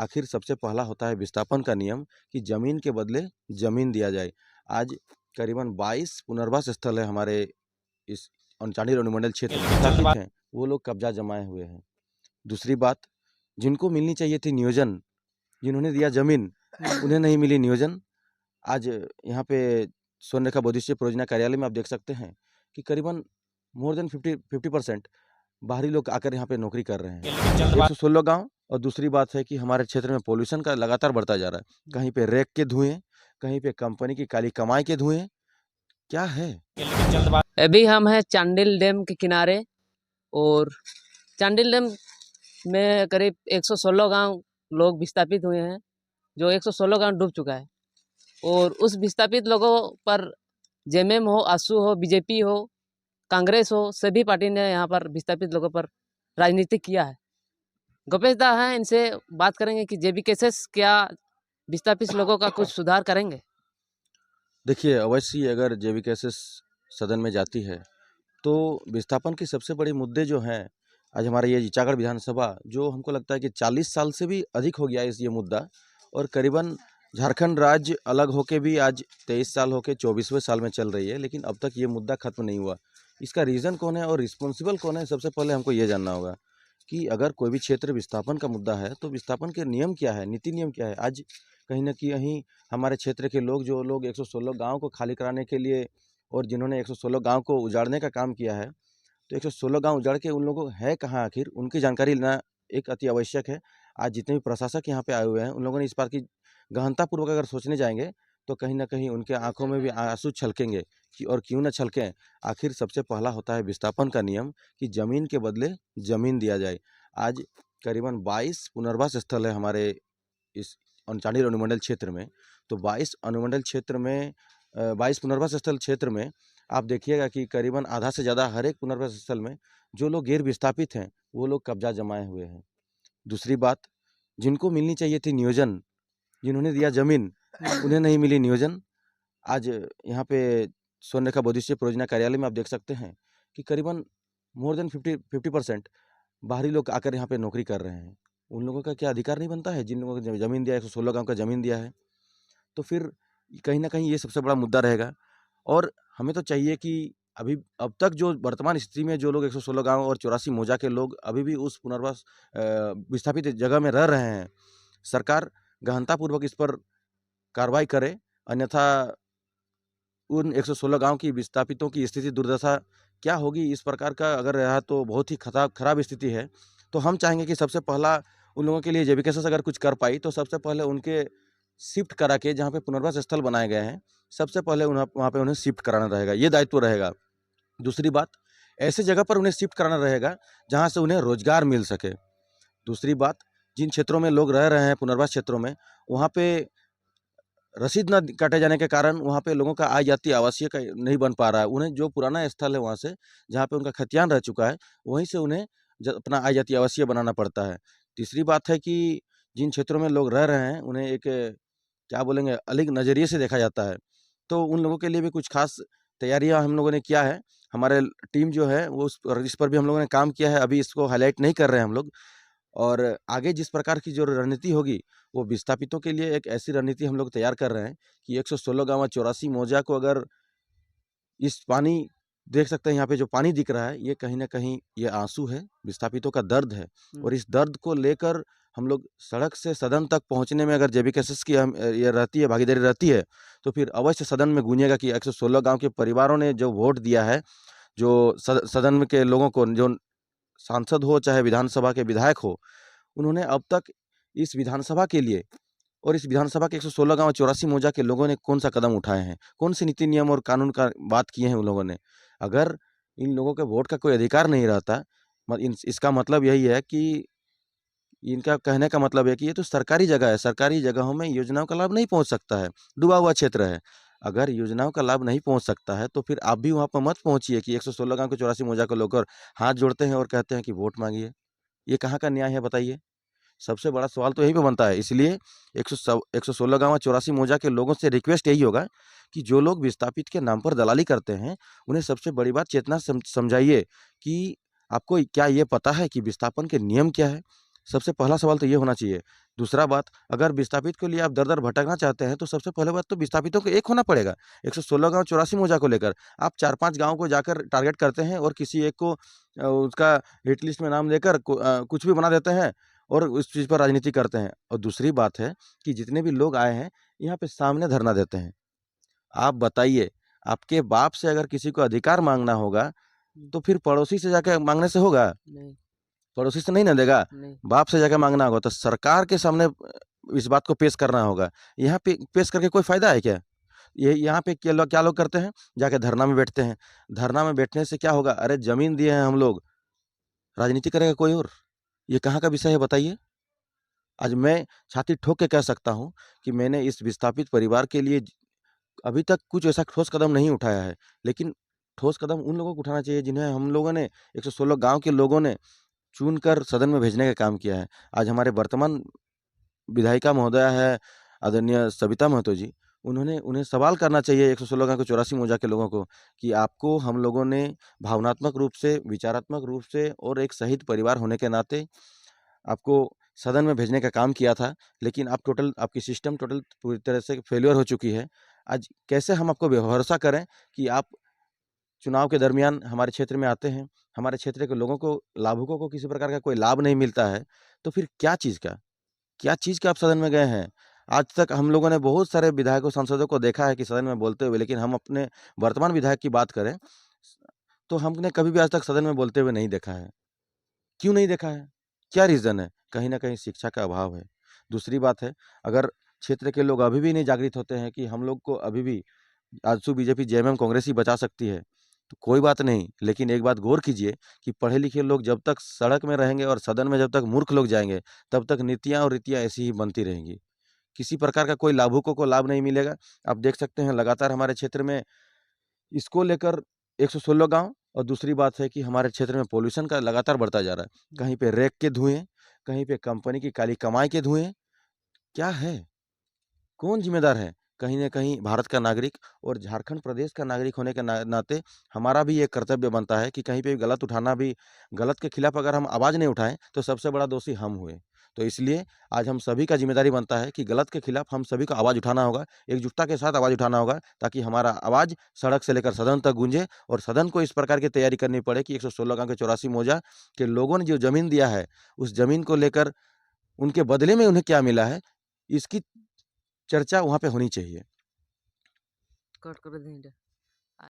आखिर सबसे पहला होता है विस्थापन का नियम कि ज़मीन के बदले ज़मीन दिया जाए। आज करीबन 22 पुनर्वास स्थल है हमारे इस चांडिल अनुमंडल क्षेत्र में स्थापित हैं, वो लोग कब्जा जमाए हुए हैं। दूसरी बात, जिनको मिलनी चाहिए थी नियोजन, जिन्होंने दिया ज़मीन, उन्हें नहीं मिली नियोजन। आज यहाँ पे स्वर्णरेखा बौद्धिश्य परियोजना कार्यालय में आप देख सकते हैं कि करीबन मोर देन 50% बाहरी लोग आकर यहाँ पे नौकरी कर रहे हैं। 116 गाँव। और दूसरी बात है कि हमारे क्षेत्र में पॉल्यूशन का लगातार बढ़ता जा रहा है। कहीं पे रेक के धुएँ, कहीं पे कंपनी की काली कमाई के धुएँ, क्या है? अभी हम हैं चांडिल डैम के किनारे और चांडिल डैम में करीब 116 गांव लोग विस्थापित हुए हैं, जो 116 गांव डूब चुका है। और उस विस्थापित लोगों पर जेएमएम हो, आसू हो, बीजेपी हो, कांग्रेस हो, सभी पार्टी ने यहाँ पर विस्थापित लोगों पर राजनीति किया है। गोपेश दा हैं, इनसे बात करेंगे कि जेबीकेएसएस क्या विस्थापित लोगों का कुछ सुधार करेंगे। देखिए, अवश्य ही अगर जेबीकेएसएस सदन में जाती है तो विस्थापन के सबसे बड़े मुद्दे जो हैं, आज हमारे ये ईचागढ़ विधानसभा जो हमको लगता है कि 40 साल से भी अधिक हो गया है ये मुद्दा, और करीबन झारखंड राज्य अलग होके भी आज 23 साल होके 24वें साल में चल रही है, लेकिन अब तक ये मुद्दा खत्म नहीं हुआ। इसका रीज़न कौन है और रिस्पॉन्सिबल कौन है, सबसे पहले हमको ये जानना होगा कि अगर कोई भी क्षेत्र विस्थापन का मुद्दा है तो विस्थापन के नियम क्या है, नीति नियम क्या है। आज कहीं न कहीं हमारे क्षेत्र के लोग, जो लोग 116 गाँव को खाली कराने के लिए और जिन्होंने 116 गाँव को उजाड़ने का काम किया है, तो 116 गाँव उजाड़ के उन लोगों को है कहाँ आखिर, उनकी जानकारी लेना एक अति आवश्यक है। आज जितने भी प्रशासक यहाँ पे आए हुए हैं, उन लोगों ने इस बात की गहनतापूर्वक अगर सोचने जाएँगे, तो कहीं न कहीं उनके आँखों में भी आँसू छलकेंगे कि और क्यों ना छलकें। आखिर सबसे पहला होता है विस्थापन का नियम कि ज़मीन के बदले ज़मीन दिया जाए। आज करीबन 22 पुनर्वास स्थल है हमारे इस चांडिल अनुमंडल क्षेत्र में। तो 22 अनुमंडल क्षेत्र में 22 पुनर्वास स्थल क्षेत्र में आप देखिएगा कि करीबन आधा से ज़्यादा हर एक पुनर्वास स्थल में जो लोग गैर विस्थापित हैं, वो लोग कब्जा जमाए हुए हैं। दूसरी बात, जिनको मिलनी चाहिए थी नियोजन, जिन्होंने दिया ज़मीन, उन्हें नहीं मिली नियोजन। आज यहाँ पे स्वर्णरेखा बौद्धिश्य परियोजना कार्यालय में आप देख सकते हैं कि करीबन मोर देन 50% बाहरी लोग आकर यहाँ पे नौकरी कर रहे हैं। उन लोगों का क्या अधिकार नहीं बनता है, जिन लोगों को ज़मीन दिया है, 116 गाँव का ज़मीन दिया है? तो फिर कहीं न कहीं ये सबसे बड़ा मुद्दा रहेगा। और हमें तो चाहिए कि अभी अब तक जो वर्तमान स्थिति में जो लोग 116 गाँव और 84 मौजा के लोग अभी भी उस पुनर्वास विस्थापित जगह में रह रहे हैं, सरकार गहनतापूर्वक इस पर कार्रवाई करे, अन्यथा उन 116 गाँव की विस्थापितों की स्थिति दुर्दशा क्या होगी, इस प्रकार का अगर रहा तो बहुत ही खराब स्थिति है। तो हम चाहेंगे कि सबसे पहला उन लोगों के लिए जेबीकेएसएस अगर कुछ कर पाई तो सबसे पहले उनके शिफ्ट करा के, जहाँ पे पुनर्वास स्थल बनाए गए हैं, सबसे पहले वहाँ पे उन्हें शिफ्ट कराना रहेगा, ये दायित्व रहेगा। दूसरी बात, ऐसे जगह पर उन्हें शिफ्ट कराना रहेगा जहाँ से उन्हें रोजगार मिल सके। दूसरी बात, जिन क्षेत्रों में लोग रह रहे हैं पुनर्वास क्षेत्रों में, वहाँ पे रसीद न काटे जाने के कारण वहाँ पे लोगों का आय जाति आवासीय का नहीं बन पा रहा है। उन्हें जो पुराना स्थल है वहाँ से, जहाँ पे उनका खतियान रह चुका है, वहीं से उन्हें अपना आय जाति आवासीय बनाना पड़ता है। तीसरी बात है कि जिन क्षेत्रों में लोग रह रहे हैं, उन्हें एक क्या बोलेंगे, अलग नज़रिए से देखा जाता है। तो उन लोगों के लिए भी कुछ खास तैयारियाँ हम लोगों ने किया है। हमारे इस टीम जो है वो इस पर भी हम लोगों ने काम किया है। अभी इसको हाईलाइट नहीं कर रहे हैं हम लोग। और आगे जिस प्रकार की जो रणनीति होगी, वो विस्थापितों के लिए एक ऐसी रणनीति हम लोग तैयार कर रहे हैं कि 116 गाँव और 84 मौजा को अगर इस पानी देख सकते हैं, यहाँ पे जो पानी दिख रहा है, ये कहीं न कहीं ये आँसू है, विस्थापितों का दर्द है। और इस दर्द को लेकर हम लोग सड़क से सदन तक पहुँचने में अगर जेबीकेएसएस की ये रहती है, भागीदारी रहती है, तो फिर अवश्य सदन में गूंजेगा कि 116 गाँव के परिवारों ने जो वोट दिया है, जो सदन में के लोगों को, जो सांसद हो चाहे विधानसभा के विधायक हो, उन्होंने अब तक इस विधानसभा के लिए और इस विधानसभा के 116 गाँव 84 मौजा के लोगों ने कौन-सा कदम उठाए हैं? कौन से नीति नियम और कानून का बात किए हैं उन लोगों ने? अगर इन लोगों के वोट का कोई अधिकार नहीं रहता, इसका मतलब यही है कि इनका कहने का मतलब है कि ये तो सरकारी जगह है, सरकारी जगहों में योजनाओं का लाभ नहीं पहुँच सकता है, डूबा हुआ क्षेत्र है। अगर योजनाओं का लाभ नहीं पहुँच सकता है, तो फिर आप भी वहाँ पर मत पहुँचिए कि 116 गाँव के 84 मौजा को लेकर हाथ जोड़ते हैं और कहते हैं कि वोट माँगिए। ये कहाँ का न्याय है बताइए? सबसे बड़ा सवाल तो यहीं पे बनता है। इसलिए 116 गाँव 84 मौजा के लोगों से रिक्वेस्ट यही होगा कि जो लोग विस्थापित के नाम पर दलाली करते हैं, उन्हें सबसे बड़ी बात चेतना समझाइए कि आपको क्या ये पता है कि विस्थापन के नियम क्या है? सबसे पहला सवाल तो ये होना चाहिए। दूसरा बात, अगर विस्थापित के लिए आप दर-दर भटकना चाहते हैं, तो सबसे पहले बात तो विस्थापितों को एक होना पड़ेगा। 116 गाँव 84 मौजा को लेकर आप 4-5 गाँव को जाकर टारगेट करते हैं और किसी एक को उसका हिट लिस्ट में नाम लेकर कुछ भी बना देते हैं और उस चीज़ पर राजनीति करते हैं। और दूसरी बात है कि जितने भी लोग आए हैं, यहाँ पे सामने धरना देते हैं। आप बताइए, आपके बाप से अगर किसी को अधिकार माँगना होगा, तो फिर पड़ोसी से जाके माँगने से होगा? नहीं, पड़ोसी से नहीं ना देगा, नहीं, बाप से जाके माँगना होगा, तो सरकार के सामने इस बात को पेश करना होगा। यहाँ पे पेश करके कोई फ़ायदा है क्या? ये यहाँ पे क्या लोग करते हैं? जाके धरना में बैठते हैं। धरना में बैठने से क्या होगा? अरे ज़मीन दिए हैं हम लोग, राजनीति करेगा कोई और। ये कहाँ का विषय है बताइए? आज मैं छाती ठोक के कह सकता हूँ कि मैंने इस विस्थापित परिवार के लिए अभी तक कुछ ऐसा ठोस कदम नहीं उठाया है। लेकिन ठोस कदम उन लोगों को उठाना चाहिए जिन्हें हम लोगों ने 116 गाँव के लोगों ने चुनकर सदन में भेजने का काम किया है। आज हमारे वर्तमान विधायिका महोदया है, आदरणीय सविता महतो जी, उन्हें सवाल करना चाहिए 116 गाँव के 84 मौजा के लोगों को कि आपको हम लोगों ने भावनात्मक रूप से, विचारात्मक रूप से और एक शहीद परिवार होने के नाते आपको सदन में भेजने का काम किया था, लेकिन आपकी सिस्टम टोटल पूरी तरह से फेल्योर हो चुकी है। आज कैसे हम आपको भरोसा करें कि आप चुनाव के दरमियान हमारे क्षेत्र में आते हैं, हमारे क्षेत्र के लोगों को, लाभुकों को किसी प्रकार का कोई लाभ नहीं मिलता है, तो फिर क्या चीज़ का आप सदन में गए हैं? आज तक हम लोगों ने बहुत सारे विधायकों, सांसदों को देखा है कि सदन में बोलते हुए, लेकिन हम अपने वर्तमान विधायक की बात करें, तो हमने कभी भी आज तक सदन में बोलते हुए नहीं देखा है। क्यों नहीं देखा है? क्या रीज़न है? कहीं न कहीं शिक्षा का अभाव है। दूसरी बात है, अगर क्षेत्र के लोग अभी भी नहीं जागृत होते हैं कि हम लोग को अभी भी आजसू बीजेपी, जेएमएम, कांग्रेस ही बचा सकती है, तो कोई बात नहीं। लेकिन एक बात गौर कीजिए कि पढ़े-लिखे लोग जब तक सड़क में रहेंगे और सदन में जब तक मूर्ख लोग जाएँगे, तब तक नीतियाँ और रीतियाँ ऐसी ही बनती रहेंगी। किसी प्रकार का कोई लाभुकों को लाभ नहीं मिलेगा। आप देख सकते हैं लगातार हमारे क्षेत्र में इसको लेकर 116 गाँव और दूसरी बात है कि हमारे क्षेत्र में पॉल्यूशन का लगातार बढ़ता जा रहा है। कहीं पे रेक के धुएँ, कहीं पे कंपनी की काली कमाई के धुएँ, क्या है? कौन ज़िम्मेदार है? कहीं न कहीं भारत का नागरिक और झारखंड प्रदेश का नागरिक होने के नाते हमारा भी ये कर्तव्य बनता है कि कहीं पे गलत के खिलाफ अगर हम आवाज़ नहीं उठाएँ, तो सबसे बड़ा दोषी हम हुए। तो इसलिए आज हम सभी का ज़िम्मेदारी बनता है कि गलत के खिलाफ हम सभी को आवाज़ उठाना होगा, एकजुटता के साथ आवाज़ उठाना होगा, ताकि हमारा आवाज़ सड़क से लेकर सदन तक गूंजे और सदन को इस प्रकार की तैयारी करनी पड़े कि 116 गाँव के 84 मौजा के लोगों ने जो ज़मीन दिया है, उस ज़मीन को लेकर उनके बदले में उन्हें क्या मिला है, इसकी चर्चा वहाँ पे होनी चाहिए। कट कर देंगे।